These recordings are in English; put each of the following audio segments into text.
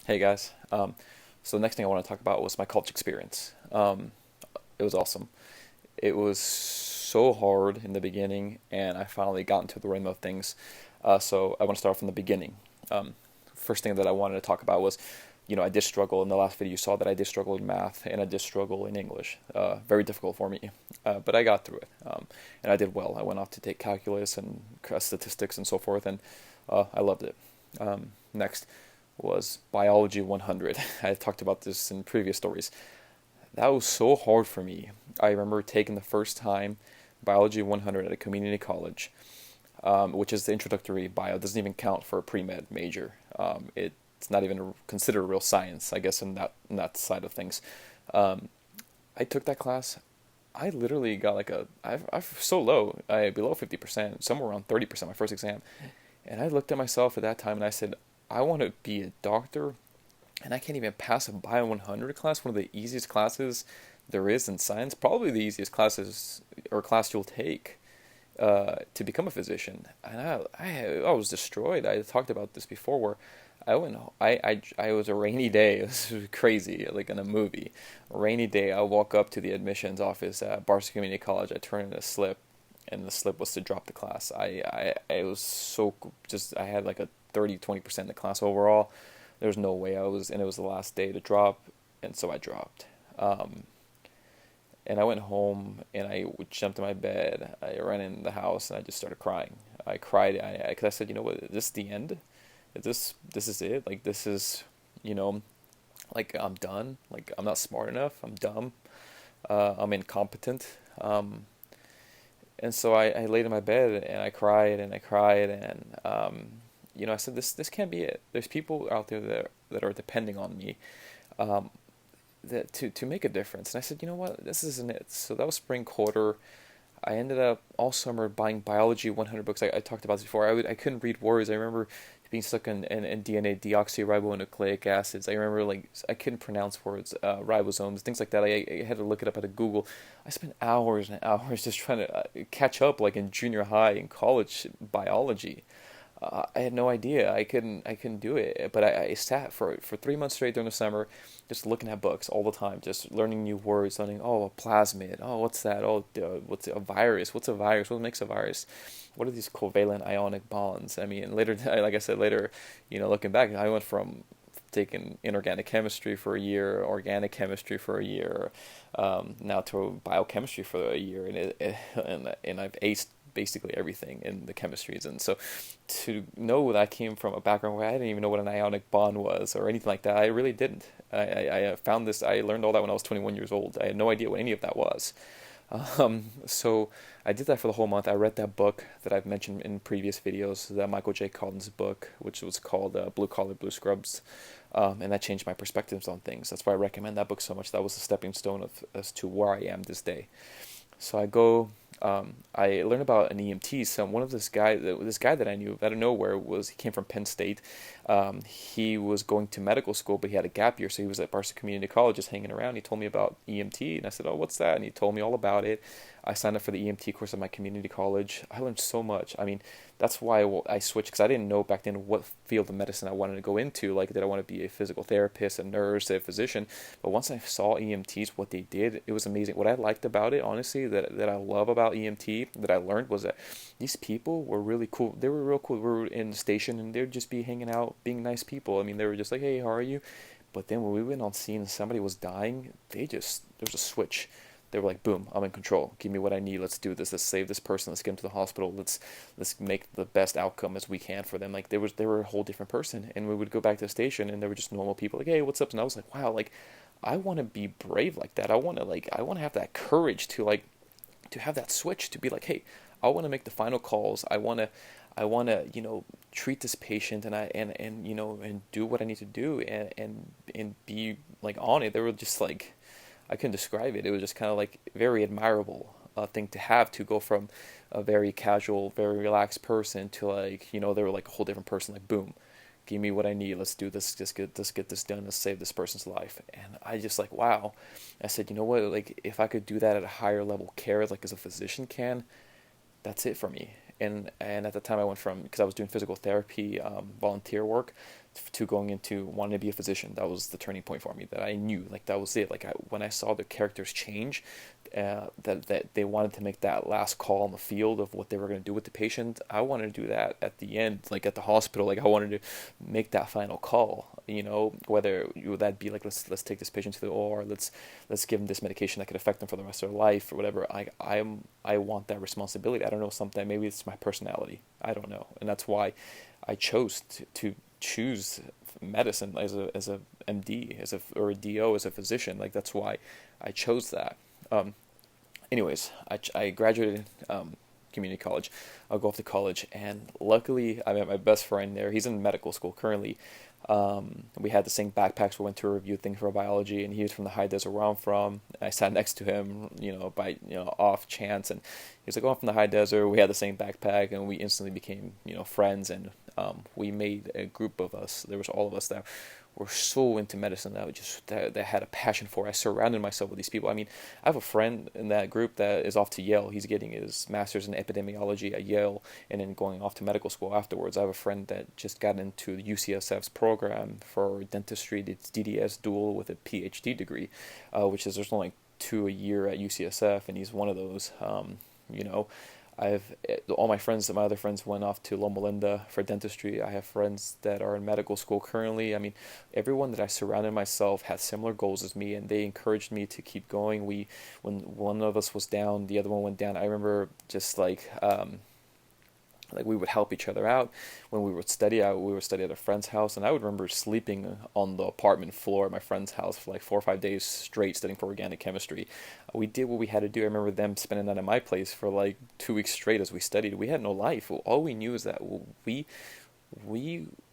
Hey guys. So the next thing I want to talk about was my college experience. It was awesome. It was so hard in the beginning, and I finally got into the rhythm of things. So I want to start from the beginning. Um, First thing that I wanted to talk about was, I did struggle in the last video. You saw that I did struggle in math and I did struggle in English. Very difficult for me, but I got through it, and I did well. I went off to take calculus and statistics and so forth, and I loved it. Next was Biology 100. I talked about this in previous stories. That was so hard for me. I remember taking the first time Biology 100 at a community college, which is the introductory bio. It doesn't even count for a pre-med major. It's not even considered a real science, I guess, in that side of things. Um, I took that class. I literally got like I'm so low, I below 50%, somewhere around 30% my first exam. And I looked at myself at that time and I said, I want to be a doctor, and I can't even pass a Bio 100 class, one of the easiest classes there is in science, probably the easiest classes or class you'll take to become a physician. And I was destroyed. I talked about this before, where I went. I was a rainy day. This was crazy, like in a movie. A rainy day. I walk up to the admissions office at Barca Community College. I turn in a slip, and the slip was to drop the class. I was so just I had like a 30-20% in the class overall. There was no way I was, and it was the last day to drop, and so I dropped. Um, and I went home and I jumped in my bed. I ran in the house and I just started crying. I cried. Because I said, you know what, is this the end? This is it? Like this is, you know, like I'm done. Like I'm not smart enough. I'm dumb. I'm incompetent. And so I laid in my bed and I cried and I cried and I said this can't be it. There's people out there that are depending on me, um, that to make a difference. And I said, you know what, this isn't it. So that was spring quarter. I ended up all summer buying Biology 100 books. I talked about this before. I couldn't read words. I remember being stuck in DNA, deoxyribonucleic acids. I remember like I couldn't pronounce words, ribosomes, things like that. I had to look it up at Google. I spent hours and hours just trying to catch up, like in junior high and college biology. I had no idea. I couldn't do it. But I sat for 3 months straight during the summer, just looking at books all the time, just learning new words, learning, oh, a plasmid, oh, what's that? Oh, what's a virus? What's a virus? What makes a virus? What are these covalent ionic bonds? I mean, later, like I said, later, looking back, I went from taking inorganic chemistry for a year, organic chemistry for a year, now to biochemistry for a year, and I've aced basically everything in the chemistries. And so to know that I came from a background where I didn't even know what an ionic bond was or anything like that, I really didn't. I found this, I learned all that when I was 21 years old. I had no idea what any of that was. So I did that for the whole month. I read that book that I've mentioned in previous videos, that Michael J. Collins book, which was called Blue Collar, Blue Scrubs. And that changed my perspectives on things. That's why I recommend that book so much. That was a stepping stone as to where I am this day. So I go, I learned about an EMT. So one of this guy that I knew out of nowhere he came from Penn State. He was going to medical school, but he had a gap year, so he was at Barca Community College just hanging around. He told me about EMT, and I said, "Oh, what's that?" And he told me all about it. I signed up for the EMT course at my community college. I learned so much. I mean, that's why I switched, because I didn't know back then what field of medicine I wanted to go into. Like, did I want to be a physical therapist, a nurse, a physician? But once I saw EMTs, what they did, it was amazing. What I liked about it, honestly, that I love about EMT, that I learned, was that these people were really cool. They were real cool. We were in the station, and they'd just be hanging out, being nice people. I mean, they were just like, "Hey, how are you?" But then when we went on scene and somebody was dying, there was a switch. They were like, boom, I'm in control. Give me what I need. Let's do this. Let's save this person. Let's get him to the hospital. Let's make the best outcome as we can for them. Like, they were a whole different person. And we would go back to the station and they were just normal people, like, "Hey, what's up?" And I was like, wow, like, I want to be brave like that. I want to have that courage to have that switch, to be like, "Hey, I want to make the final calls. I want to treat this patient, and and do what I need to do, and be like on it." They were just like, I couldn't describe it. It was just kind of like very admirable thing to have, to go from a very casual, very relaxed person to, like, they were like a whole different person. Like, boom, give me what I need. Let's do this. Just get this done. Let's save this person's life. And I just like, wow. I said, you know what? Like, if I could do that at a higher level care, like as a physician can, that's it for me. And at the time I went from, because I was doing physical therapy volunteer work, to going into wanting to be a physician. That was the turning point for me. That I knew, like that was it. Like when I saw the characters change, that they wanted to make that last call on the field of what they were going to do with the patient. I wanted to do that at the end, like at the hospital. Like I wanted to make that final call. You know, whether that be like let's take this patient to the OR, let's give them this medication that could affect them for the rest of their life or whatever. I want that responsibility. I don't know, something, maybe it's my personality. I don't know, and that's why I chose to choose medicine as a MD, or a DO, as a physician. Like that's why I chose that. Um, Anyways, I graduated community college. I'll go off to college, and luckily I met my best friend there. He's in medical school currently. We had the same backpacks. We went to review things for biology, and he was from the high desert where I'm from. I sat next to him, by off chance, and he was like, "Oh, I'm from the high desert." We had the same backpack, and we instantly became friends, and we made a group of us. There was all of us that were so into medicine that had a passion for it. I surrounded myself with these people. I mean, I have a friend in that group that is off to Yale. He's getting his master's in epidemiology at Yale and then going off to medical school afterwards. I have a friend that just got into the UCSF's program for dentistry. It's DDS dual with a PhD degree, which is there's only 2 a year at UCSF, and he's one of those. You know, all my other friends went off to Loma Linda for dentistry. I have friends that are in medical school currently. I mean, everyone that I surrounded myself had similar goals as me, and they encouraged me to keep going. When one of us was down, the other one went down. I remember just like we would help each other out when we would study. We would study at a friend's house, and I would remember sleeping on the apartment floor at my friend's house for like 4 or 5 days straight, studying for organic chemistry. We did what we had to do. I remember them spending that at my place for like 2 weeks straight as we studied. We had no life. All we knew is that we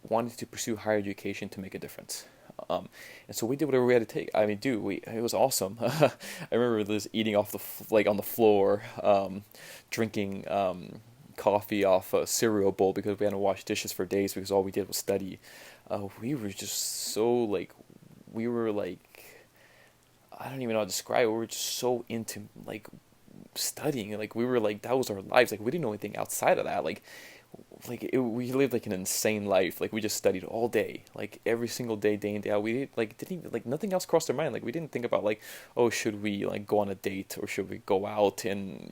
wanted to pursue higher education to make a difference. And so we did whatever we had to take. I mean, dude, it was awesome. I remember this eating off like on the floor, drinking coffee off a cereal bowl because we hadn't washed dishes for days because all we did was study. We were just so we were I don't even know how to describe it. We were just so into studying. Like we were that was our lives. Like we didn't know anything outside of that. We lived like an insane life. Like we just studied all day, like every single day, day in day out. We didn't even nothing else crossed our mind. Like we didn't think about oh, should we go on a date, or should we go out and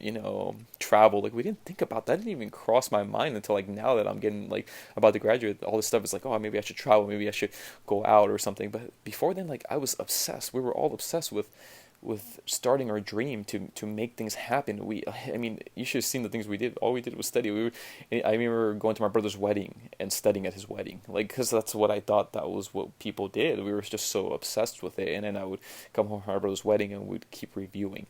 travel. Like we didn't think about that. Didn't even cross my mind until now that I'm getting about to graduate. All this stuff is oh, maybe I should travel, maybe I should go out or something. But before then, I was obsessed. We were all obsessed with starting our dream to make things happen. I mean, you should have seen the things we did. All we did was study. I remember going to my brother's wedding and studying at his wedding, because that's what I thought that was what people did. We were just so obsessed with it. And then I would come home from my brother's wedding and we'd keep reviewing.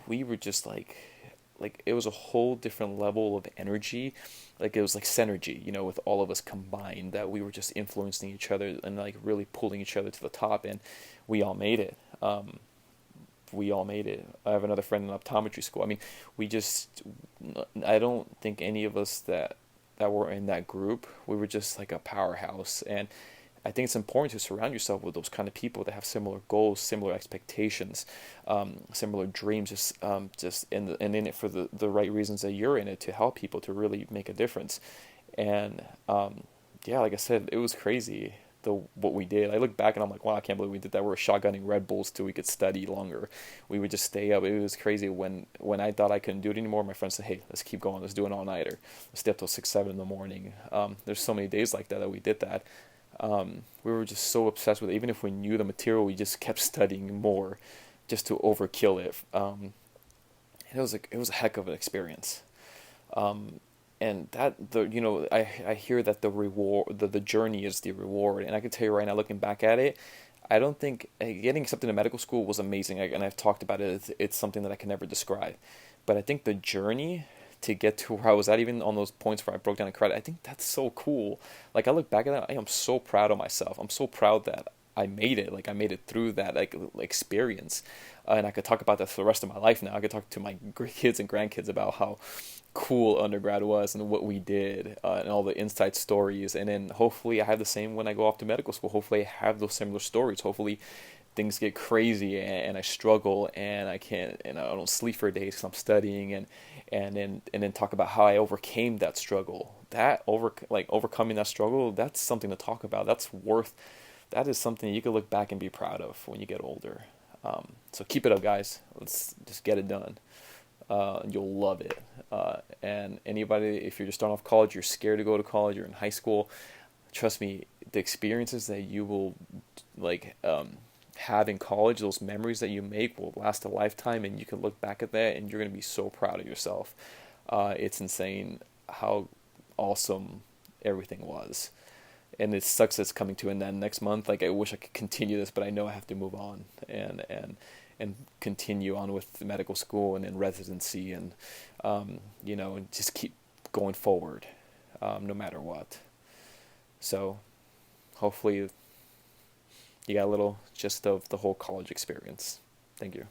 We were just it was a whole different level of energy. It was like synergy, with all of us combined, that we were just influencing each other and really pulling each other to the top, and we all made it. We all made it. I have another friend in optometry school. I mean, I don't think any of us that were in that group, we were just a powerhouse. And I think it's important to surround yourself with those kind of people that have similar goals, similar expectations, similar dreams, just in it for the right reasons that you're in it, to help people, to really make a difference. And yeah, like I said, it was crazy what we did. I look back and I'm like, wow, I can't believe we did that. We were shotgunning Red Bulls till we could study longer. We would just stay up. It was crazy. When I thought I couldn't do it anymore, my friends said, hey, let's keep going. Let's do an all-nighter. Let's stay up till 6, 7 in the morning. There's so many days like that we did that. We were just so obsessed with it. Even if we knew the material, we just kept studying more just to overkill it. And it was a heck of an experience. And that I hear that the reward, the journey is the reward. And I can tell you right now, looking back at it, I don't think getting accepted to medical school was amazing. And I've talked about it. It's something that I can never describe. But I think the journey to get to where I was at, even on those points where I broke down and cried, I think that's so cool. I look back at that, I am so proud of myself. I'm so proud that I made it. I made it through that experience. And I could talk about that for the rest of my life now. I could talk to my kids and grandkids about how cool undergrad was and what we did, and all the inside stories. And then hopefully I have the same when I go off to medical school. Hopefully I have those similar stories. Hopefully things get crazy and I struggle and I don't sleep for days because I'm studying, and then talk about how I overcame that struggle. overcoming that struggle, that's something to talk about. That is something you can look back and be proud of when you get older. So keep it up, guys. Let's just get it done. You'll love it. And anybody, if you're just starting off college, you're scared to go to college, you're in high school, trust me, the experiences that you will like have in college, those memories that you make will last a lifetime, and you can look back at that and you're gonna be so proud of yourself. It's insane how awesome everything was. And it sucks that it's coming to an end next month. Like I wish I could continue this, but I know I have to move on and continue on with medical school and in residency and and just keep going forward, no matter what. So hopefully you got a little gist of the whole college experience. Thank you.